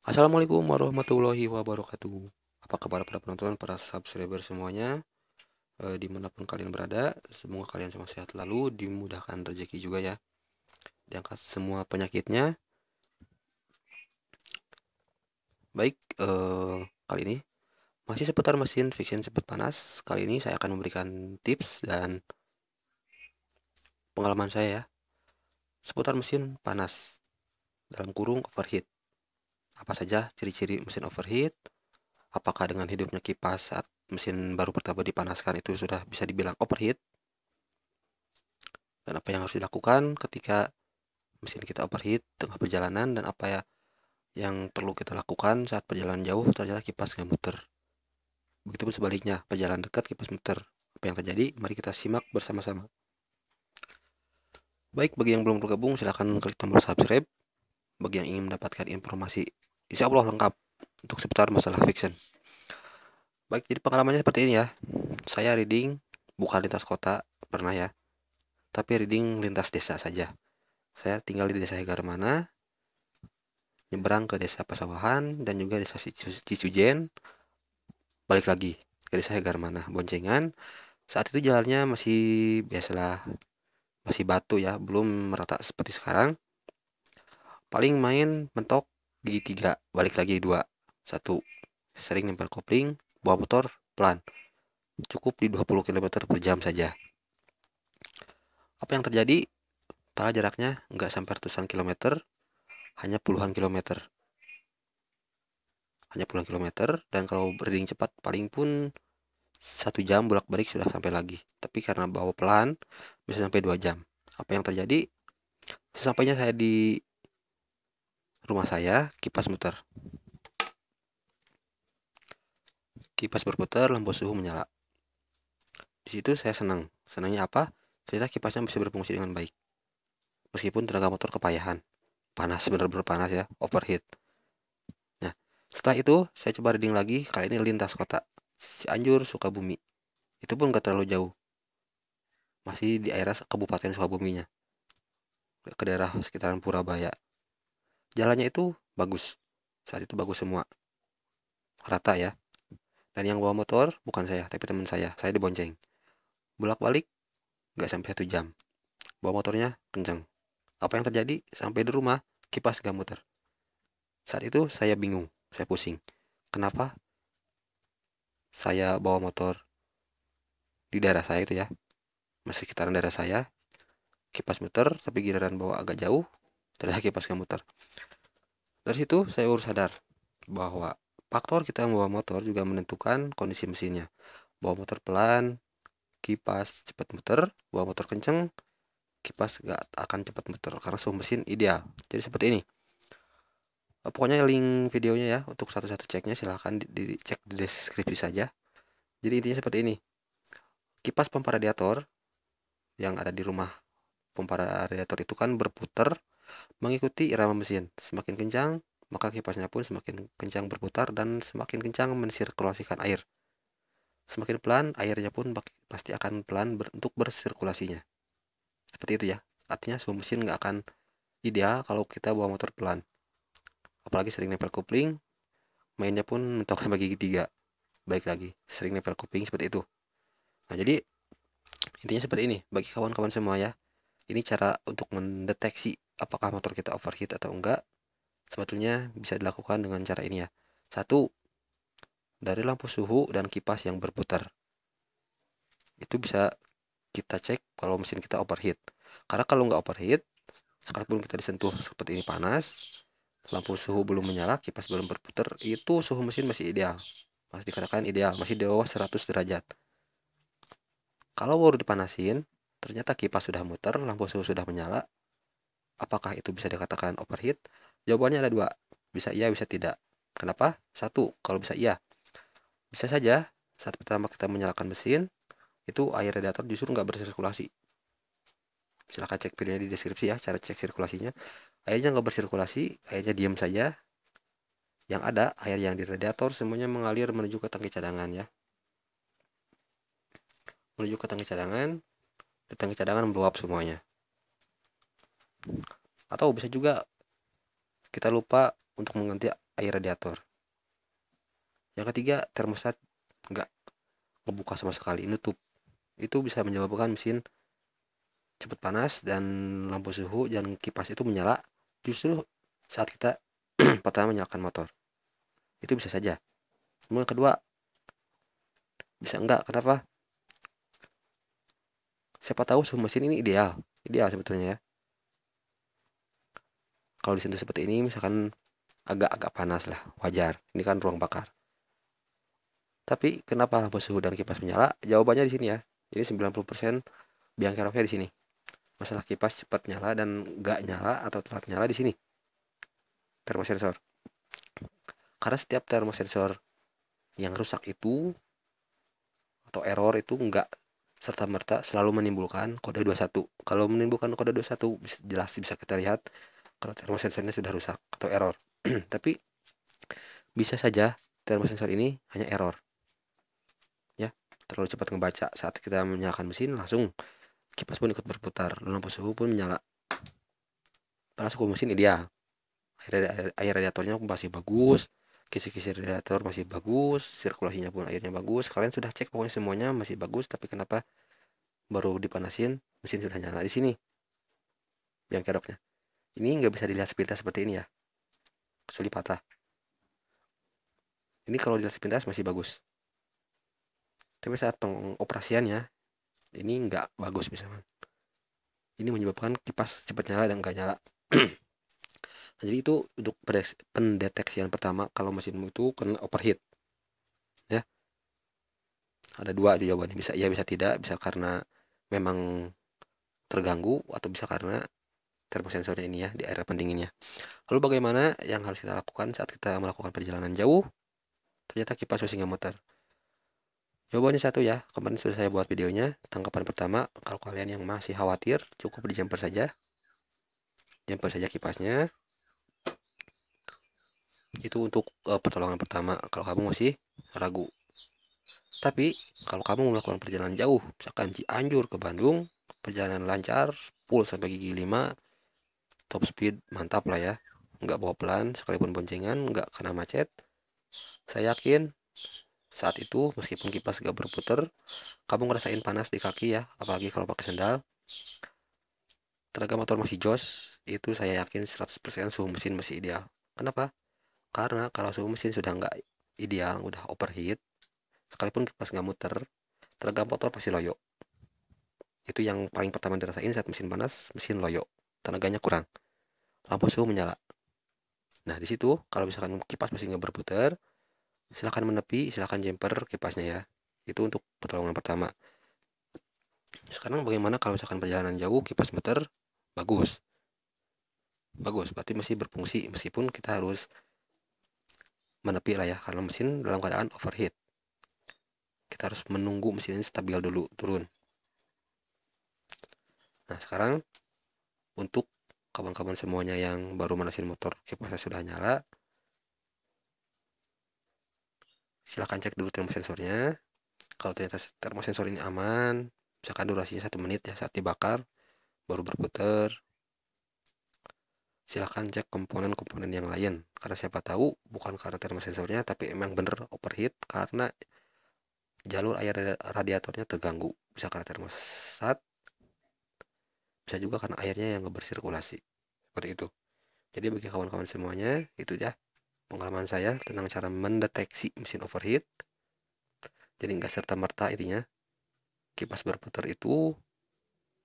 Assalamualaikum warahmatullahi wabarakatuh. Apa kabar para penonton, para subscriber semuanya, dimanapun kalian berada, semoga kalian semua sehat lalu, dimudahkan rezeki juga ya, diangkat semua penyakitnya. Baik, kali ini masih seputar mesin fiction cepat panas. Kali ini saya akan memberikan tips dan pengalaman saya ya, seputar mesin panas, dalam kurung overheat. Apa saja ciri-ciri mesin overheat? Apakah dengan hidupnya kipas saat mesin baru pertama dipanaskan itu sudah bisa dibilang overheat? Dan apa yang harus dilakukan ketika mesin kita overheat tengah perjalanan, dan apa ya yang perlu kita lakukan saat perjalanan jauh ternyata kipas nggak muter. Begitupun sebaliknya, perjalanan dekat kipas muter. Apa yang terjadi? Mari kita simak bersama-sama. Baik, bagi yang belum bergabung silahkan klik tombol subscribe. Bagi yang ingin mendapatkan informasi insya Allah lengkap untuk seputar masalah fiction. Baik, jadi pengalamannya seperti ini ya. Saya reading bukan lintas kota, pernah ya, tapi reading lintas desa saja. Saya tinggal di desa Hegarmana, nyebrang ke desa Pasawahan dan juga desa Cicujen, balik lagi ke desa Hegarmana, boncengan. Saat itu jalannya masih biasalah, masih batu ya, belum merata seperti sekarang. Paling main mentok gigi 3, balik lagi 2, 1. Sering nempel kopling, bawa motor pelan, cukup di 20 km per jam saja. Apa yang terjadi? Padahal jaraknya nggak sampai ratusan kilometer, hanya puluhan kilometer. Dan kalau reading cepat paling pun 1 jam bolak-balik sudah sampai lagi. Tapi karena bawa pelan bisa sampai 2 jam. Apa yang terjadi? Sesampainya saya di rumah saya, kipas muter. Kipas berputar, lampu suhu menyala. Di situ saya senang. Senangnya apa? Ternyata kipasnya bisa berfungsi dengan baik. Meskipun tenaga motor kepayahan. Panas, benar-benar panas ya, overheat. Nah, setelah itu saya coba reading lagi, kali ini lintas kota. Cianjur, Sukabumi. Itu pun gak terlalu jauh. Masih di area Kabupaten Sukabuminya, ke daerah sekitaran Purabaya. Jalannya itu bagus. Saat itu bagus semua. Rata ya. Dan yang bawa motor bukan saya, tapi teman saya. Saya dibonceng. Bolak-balik gak sampai 1 jam. Bawa motornya kencang. Apa yang terjadi? Sampai di rumah, kipas gak muter. Saat itu saya bingung, saya pusing. Kenapa saya bawa motor di daerah saya itu ya, masih sekitaran daerah saya, kipas muter, tapi giliran bawa agak jauh, ternyata kipas gak muter. Dari situ saya baru sadar bahwa faktor kita membawa motor juga menentukan kondisi mesinnya. Bawa motor pelan, kipas cepat muter. Bawa motor kenceng, kipas gak akan cepat muter karena suhu mesin ideal. Jadi seperti ini. Pokoknya link videonya ya, untuk satu-satu ceknya silahkan dicek di deskripsi saja. Jadi intinya seperti ini. Kipas pompa radiator yang ada di rumah pompa radiator itu kan berputar mengikuti irama mesin. Semakin kencang, maka kipasnya pun semakin kencang berputar dan semakin kencang mensirkulasikan air. Semakin pelan, airnya pun pasti akan pelan untuk bersirkulasinya. Seperti itu ya. Artinya suhu mesin nggak akan ideal kalau kita bawa motor pelan. Apalagi sering nempel kopling, mainnya pun mentoknya bagi gigi 3. Baik lagi, sering nempel kopling seperti itu. Nah, jadi intinya seperti ini bagi kawan-kawan semua ya. Ini cara untuk mendeteksi apakah motor kita overheat atau enggak. Sebetulnya bisa dilakukan dengan cara ini ya. 1. Dari lampu suhu dan kipas yang berputar. Itu bisa kita cek kalau mesin kita overheat. Karena kalau nggak overheat, sekalipun kita disentuh seperti ini panas, lampu suhu belum menyala, kipas belum berputar, itu suhu mesin masih ideal. Masih dikatakan ideal, masih di bawah 100 derajat. Kalau baru dipanasin, ternyata kipas sudah muter, lampu suhu sudah menyala, apakah itu bisa dikatakan overheat? Jawabannya ada 2. Bisa iya, bisa tidak. Kenapa? 1. Kalau bisa iya. Bisa saja saat pertama kita menyalakan mesin, itu air radiator justru nggak bersirkulasi. Silahkan cek videonya di deskripsi ya, cara cek sirkulasinya. Airnya nggak bersirkulasi, airnya diam saja. Yang ada, air yang di radiator semuanya mengalir menuju ke tangki cadangan ya. Menuju ke tangki cadangan, di tangki cadangan meluap semuanya. Atau bisa juga kita lupa untuk mengganti air radiator. Yang ketiga, termostat nggak ngebuka sama sekali, nutup. Itu bisa menyebabkan mesin cepat panas dan lampu suhu dan kipas itu menyala justru saat kita pertama menyalakan motor. Itu bisa saja. Kemudian kedua, bisa enggak, kenapa? Siapa tahu suhu mesin ini ideal sebetulnya ya. Kalau disentuh seperti ini misalkan agak panas lah, wajar. Ini kan ruang bakar. Tapi kenapa lampu suhu dan kipas menyala? Jawabannya di sini ya. Jadi 90% biang keroknya di sini. Masalah kipas cepat nyala dan enggak nyala atau telat nyala di sini. Termosensor. Karena setiap termosensor yang rusak itu atau error itu enggak serta-merta selalu menimbulkan kode 21. Kalau menimbulkan kode 21 jelas bisa kita lihat kalau termosensornya sudah rusak atau error. Tapi bisa saja termosensor ini hanya error. Ya, terlalu cepat ngebaca. Saat kita menyalakan mesin langsung kipas pun ikut berputar, lampu suhu pun menyala. Padahal suhu mesin ideal. Air radiatornya masih bagus, kisi-kisi radiator masih bagus, sirkulasinya pun airnya bagus. Kalian sudah cek pokoknya semuanya masih bagus, tapi kenapa baru dipanasin mesin sudah nyala? Di sini biang keroknya. Ini nggak bisa dilihat sepintas seperti ini ya, kecuali patah. Ini kalau dilihat sepintas masih bagus, tapi saat pengoperasiannya ini nggak bagus misalkan. Ini menyebabkan kipas cepat nyala dan nggak nyala. Jadi itu untuk pendeteksian pertama kalau mesinmu itu kena overheat ya. Ada dua jawabannya, bisa iya bisa tidak, bisa karena memang terganggu atau bisa karena termosensornya ini ya di area pendinginnya. Lalu bagaimana yang harus kita lakukan saat kita melakukan perjalanan jauh ternyata kipas masih nggak muter? Jawabannya satu ya, kemarin sudah saya buat videonya. Tanggapan pertama, kalau kalian yang masih khawatir cukup di jumper saja kipasnya. Itu untuk pertolongan pertama kalau kamu masih ragu. Tapi kalau kamu melakukan perjalanan jauh, misalkan Cianjur ke Bandung, perjalanan lancar, full sampai gigi 5, top speed mantap lah ya, nggak bawa pelan, sekalipun boncengan nggak kena macet. Saya yakin saat itu meskipun kipas gak berputar, kamu ngerasain panas di kaki ya, apalagi kalau pakai sendal. Tenaga motor masih jos, itu saya yakin 100% suhu mesin masih ideal. Kenapa? Karena kalau suhu mesin sudah nggak ideal, udah overheat, sekalipun kipas nggak muter, tenaga motor pasti loyo. Itu yang paling pertama dirasain saat mesin panas, mesin loyo, tenaganya kurang, lampu suhu menyala. Nah di situ kalau misalkan kipas masih nggak berputar, silahkan menepi, silahkan jumper kipasnya ya. Itu untuk pertolongan pertama. Sekarang bagaimana kalau misalkan perjalanan jauh kipas muter, bagus, berarti masih berfungsi meskipun kita harus menepi lah ya, karena mesin dalam keadaan overheat. Kita harus menunggu mesin ini stabil dulu, turun. Nah sekarang untuk kawan-kawan semuanya yang baru manasin motor kipasnya sudah nyala, silahkan cek dulu termosensornya. Kalau ternyata termosensor ini aman, misalkan durasinya 1 menit ya saat dibakar baru berputar, silahkan cek komponen-komponen yang lain, karena siapa tahu bukan karena termosensornya tapi emang bener overheat karena jalur air radiatornya terganggu. Bisa karena termostat, bisa juga karena airnya yang bersirkulasi, seperti itu. Jadi bagi kawan-kawan semuanya, itu ya pengalaman saya tentang cara mendeteksi mesin overheat. Jadi nggak serta-merta intinya kipas berputar itu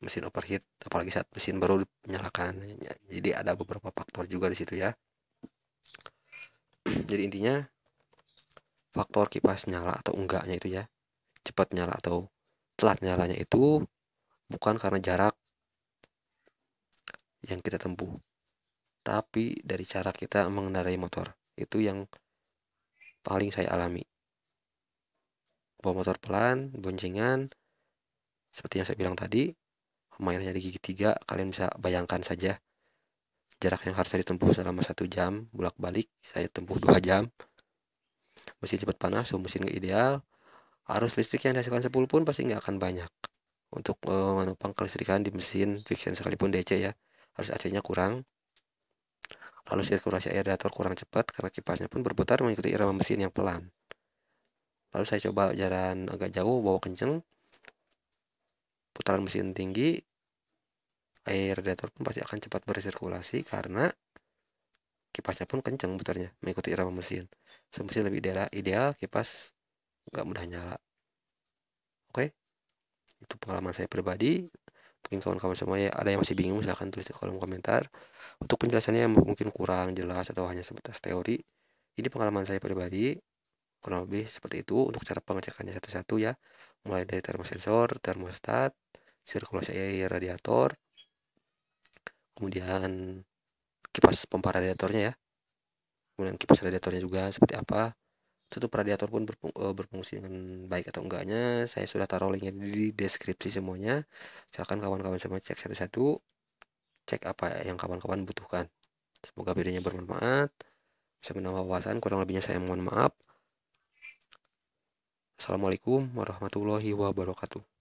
mesin overheat, apalagi saat mesin baru menyalakan. Jadi ada beberapa faktor juga di situ ya. Jadi intinya faktor kipas nyala atau enggaknya itu ya, cepat nyala atau telat nyalanya itu bukan karena jarak yang kita tempuh, tapi dari cara kita mengendarai motor. Itu yang paling saya alami. Bawa motor pelan, boncengan, seperti yang saya bilang tadi, mainannya di gigi 3, kalian bisa bayangkan saja jarak yang harusnya ditempuh selama 1 jam bolak-balik, saya tempuh 2 jam. Mesin cepat panas, suhu mesin gak ideal, arus listrik yang dihasilkan 10 pun pasti nggak akan banyak untuk menopang kelistrikan di mesin fiction sekalipun DC ya, harus AC nya kurang. Lalu sirkulasi air radiator kurang cepat karena kipasnya pun berputar mengikuti irama mesin yang pelan. Lalu saya coba jalan agak jauh, bawa kenceng, putaran mesin tinggi, air radiator pun pasti akan cepat bersirkulasi karena kipasnya pun kenceng putarnya mengikuti irama mesin. Mesin lebih ideal, kipas nggak mudah nyala. Oke, itu pengalaman saya pribadi. Mungkin kawan-kawan semua ya ada yang masih bingung, silahkan tulis di kolom komentar. Untuk penjelasannya yang mungkin kurang jelas atau hanya sebatas teori, ini pengalaman saya pribadi, kurang lebih seperti itu. Untuk cara pengecekannya satu-satu ya, mulai dari termosensor, termostat, sirkulasi air radiator, kemudian kipas pompa radiatornya ya, kemudian kipas radiatornya juga seperti apa. Tutup radiator pun berfungsi dengan baik atau enggaknya saya sudah taruh linknya di deskripsi semuanya. Silakan kawan-kawan semua cek satu-satu, cek apa yang kawan-kawan butuhkan. Semoga videonya bermanfaat, bisa menambah wawasan. Kurang lebihnya saya mohon maaf. Assalamualaikum warahmatullahi wabarakatuh.